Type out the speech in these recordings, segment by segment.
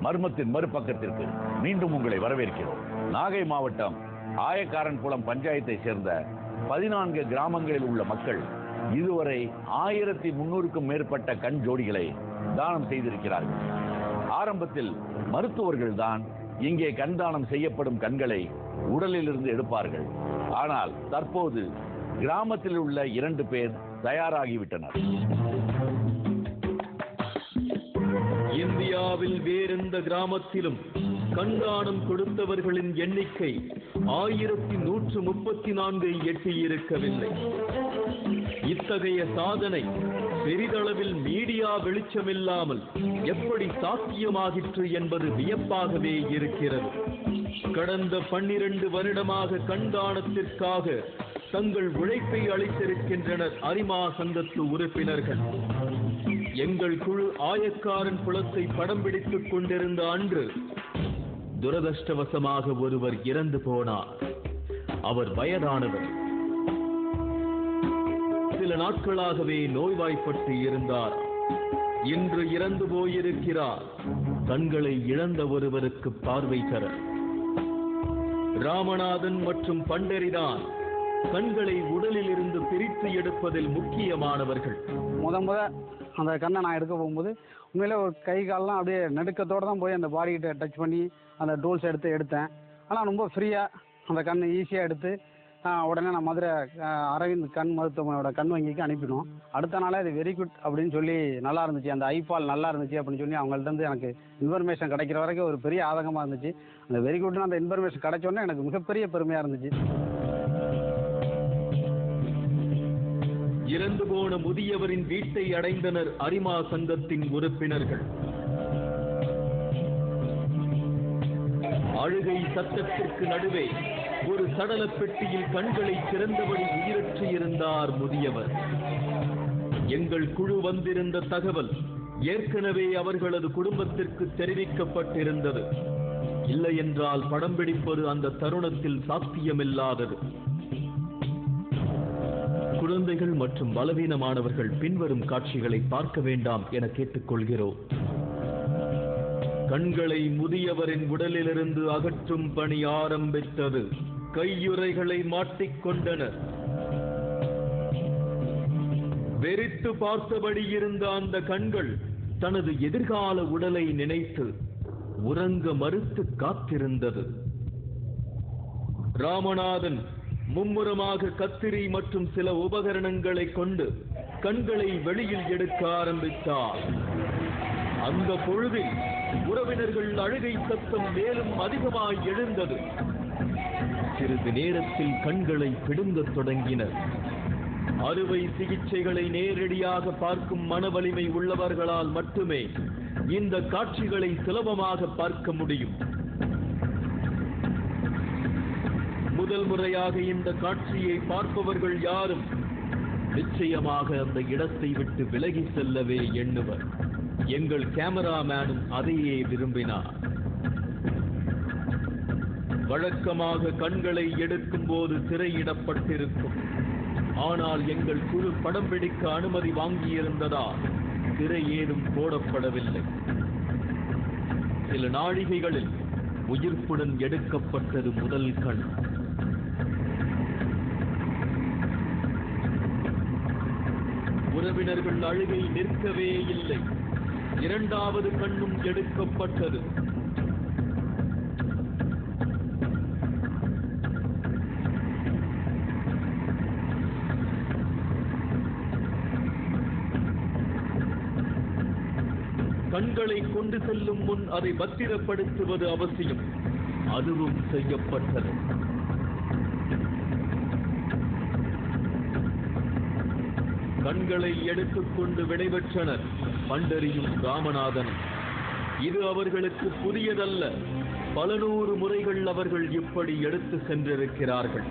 மர்மத்தின் மறுபக்கத்திற்கு மீண்டும் உங்களை வரவேற்கிறோம். நாகை மாவட்டம் ஆயக்காரன்குளம் பஞ்சாயத்தை சேர்ந்த 14 கிராமங்களில் உள்ள மக்கள் இதுவரை 1300க்கும் மேற்பட்ட கண் ஜோடிகளை தானம் செய்திருக்கிறார்கள். ஆரம்பத்தில் மருத்துவர்கள் தான் இங்கே கண் தானம் செய்யப்படும் கண்களை உடலில் இருந்து எடுப்பார்கள். ஆனால் தற்போது கிராமத்தில் உள்ள 2 பேர் தயாராகிவிட்டனர். இந்தியாவில் வேறெந்த கிராமத்திலும் கண்தானம் கொடுத்தவர்களின் எண்ணிக்கை 1134 எட்டியிருக்கவில்லை. இத்தகைய சாதனை பெரிதளவில் மீடியா வெளிச்சமில்லாமல் எப்படி சாத்தியமாகிற்று என்பது வியப்பாகவே இருக்கிறது. கடந்த 12 வருடமாக கண்தானத்திற்காக தங்கள் உழைப்பை அளித்திருக்கின்றனர் அரிமா சங்கத்து உறுப்பினர்கள். எங்கள் குழு ஆயக்காரன் குளத்தை படம் பிடித்துக் கொண்டிருந்த அன்று துரதிர்ஷ்டவசமாக ஒருவர் இறந்து போனார். அவர் வயதானவர். சில நாட்களாகவே நோய்வாய்ப்பட்டு இருந்தார். இன்று இறந்து போயிருக்கிறார். கண்களை இழந்த ஒருவருக்கு பார்வை தர ராமநாதன் மற்றும் பண்டரிதான் கண்களை உடலில் இருந்து பிரித்து எடுப்பதில் முக்கியமானவர்கள். முத அந்த கண்ணை நான் எடுக்க போகும்போது உண்மையிலே ஒரு கை காலெலாம் அப்படியே நடுக்கத்தோடு தான் போய் அந்த பாடிக்கிட்ட டச் பண்ணி அந்த டூல்ஸ் எடுத்தேன். ஆனால் ரொம்ப ஃப்ரீயாக அந்த கண் ஈஸியாக எடுத்து உடனே நான் மதுரை அரவிந்த் கண் மருத்துவமனையோட கண் வங்கிக்கு அனுப்பினோம். அடுத்த நாளே அது வெரி குட் அப்படின்னு சொல்லி நல்லா இருந்துச்சு, அந்த ஐபால் நல்லா இருந்துச்சு அப்படின்னு சொல்லி அவங்கள்ட்ட எனக்கு இன்ஃபர்மேஷன் கிடைக்கிற வரைக்கும் ஒரு பெரிய ஆதங்கமாக இருந்துச்சு. அந்த வெரி குட்னு அந்த இன்ஃபர்மேஷன் கிடைச்சோன்னே எனக்கு மிகப்பெரிய பெருமையாக இருந்துச்சு. இறந்து போன முதியவரின் வீட்டை அடைந்தனர் அரிமா சங்கத்தின் உறுப்பினர்கள். அழுகை சத்தத்திற்கு நடுவே ஒரு சடல பெட்டியில் கண்களை திறந்தபடி உயிரற்று இருந்தார் முதியவர். எங்கள் குழு வந்திருந்த தகவல் ஏற்கனவே அவர்களது குடும்பத்திற்கு தெரிவிக்கப்பட்டிருந்தது. இல்லை என்றால் படம் பிடிப்பது அந்த தருணத்தில் சாத்தியமில்லாதது. குழந்தைகள் மற்றும் பலவீனமானவர்கள் பின்வரும் காட்சிகளை பார்க்க வேண்டாம் என கேட்டுக்கொள்கிறோம். கண்களை முதியவரின் உடலிலிருந்து அகற்றும் பணி ஆரம்பித்தது. கையுறைகளை மாட்டிக்கொண்டனர். வெறித்து பார்த்தபடி இருந்த அந்த கண்கள் தனது எதிர்கால உடலை நினைத்து உறங்க மறுத்து காத்திருந்தது. ராமநாதன் மும்முரமாக கத்திரி மற்றும் சில உபகரணங்களை கொண்டு கண்களை வெளியில் எடுக்க ஆரம்பித்தார். அந்த பொழுதில் உறவினர்கள் அழுகை சத்தம் மேலும் அதிகமாய் எழுந்தது. சிறிது நேரத்தில் கண்களை பிடுங்கத் தொடங்கினர். அறுவை சிகிச்சைகளை நேரடியாக பார்க்கும் மன வலிமை உள்ளவர்களால் மட்டுமே இந்த காட்சிகளை சுலபமாக பார்க்க முடியும். முதல் முறையாக இந்த காட்சியை பார்ப்பவர்கள் யாரும் நிச்சயமாக அந்த இடத்தை விட்டு விலகி செல்லவே எண்ணுவர். எங்கள் கேமராமேனும் அதையே விரும்பினார். வழக்கமாக கண்களை எடுக்கும் போது திரையிடப்பட்டிருக்கும். ஆனால் எங்கள் குழு படம் பிடிக்க அனுமதி வாங்கியிருந்ததால் திரை ஏதும் போடப்படவில்லை. சில நாழிகைகளில் உயிர்ப்புடன் எடுக்கப்பட்டது முதல் கண். உறவினர்கள் அழுகை நிற்கவே இல்லை. இரண்டாவது கண்ணும் எடுக்கப்பட்டது. கண்களை கொண்டு செல்லும் முன் அதை பத்திரப்படுத்துவது அவசியம். அதுவும் செய்யப்பட்டது. கண்களை எடுத்துக்கொண்டு விடைபெற்றனர் பண்டரியும் ராமநாதனும். இது அவர்களுக்கு புதியதல்ல. பல நூறு முறைகள் அவர்கள் இப்படி எடுத்து சென்றிருக்கிறார்கள்.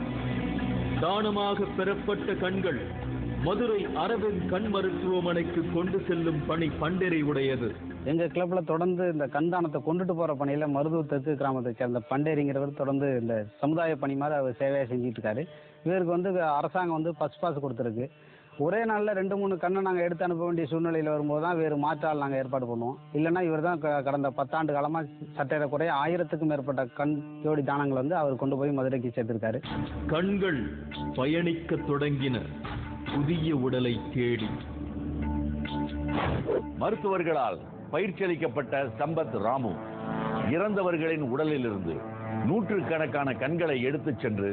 தானமாக பெறப்பட்ட கண்கள் மதுரை அரவிந்த் கண் மருத்துவமனைக்கு கொண்டு செல்லும் பணி பண்டரி உடையது. எங்கள் கிளப்பில் தொடர்ந்து இந்த கண்தானத்தை கொண்டுட்டு போகிற பணியில் மருதூர் தெற்கு கிராமத்தை சேர்ந்த பண்டேரிங்கிறவர் தொடர்ந்து இந்த சமுதாய பணி மாதிரி அவர் சேவையாக செஞ்சுட்டு இருக்காரு. இவருக்கு அரசாங்கம் ஃபர்ஸ்ட் பாஸ் கொடுத்துருக்கு. ஒரே நாளில் 2-3 கண்ணை நாங்கள் எடுத்து அனுப்ப வேண்டிய சூழ்நிலையில் வரும்போது தான் வேறு மாற்றால் நாங்கள் ஏற்பாடு பண்ணுவோம். இல்லைன்னா இவர் தான் கடந்த 10 ஆண்டு காலமாக சற்றேறக்குறைய 1000க்கும் மேற்பட்ட கண் ஜோடி தானங்கள் வந்து அவர் கொண்டு போய் மதுரைக்கு சேர்த்திருக்காரு. கண்கள் பயணிக்க தொடங்கின புதிய உடலை தேடி. மருத்துவர்களால் பயிற்சி அளிக்கப்பட்ட சம்பத் ராமு இறந்தவர்களின் உடலிலிருந்து நூற்றுக்கணக்கான கண்களை எடுத்துச் சென்று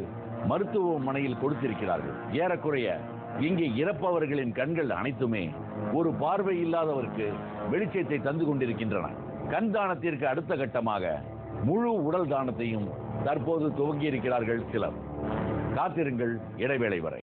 மருத்துவமனையில் கொடுத்திருக்கிறார்கள். ஏறக்குறைய இங்கே இறப்பவர்களின் கண்கள் அனைத்துமே ஒரு பார்வை இல்லாதவருக்கு வெளிச்சத்தை தந்து கொண்டிருக்கின்றன. கண் தானத்திற்கு அடுத்த கட்டமாக முழு உடல் தானத்தையும் தற்போது துவங்கியிருக்கிறார்கள் சிலர். காத்திருங்கள் இடைவேளை வரை.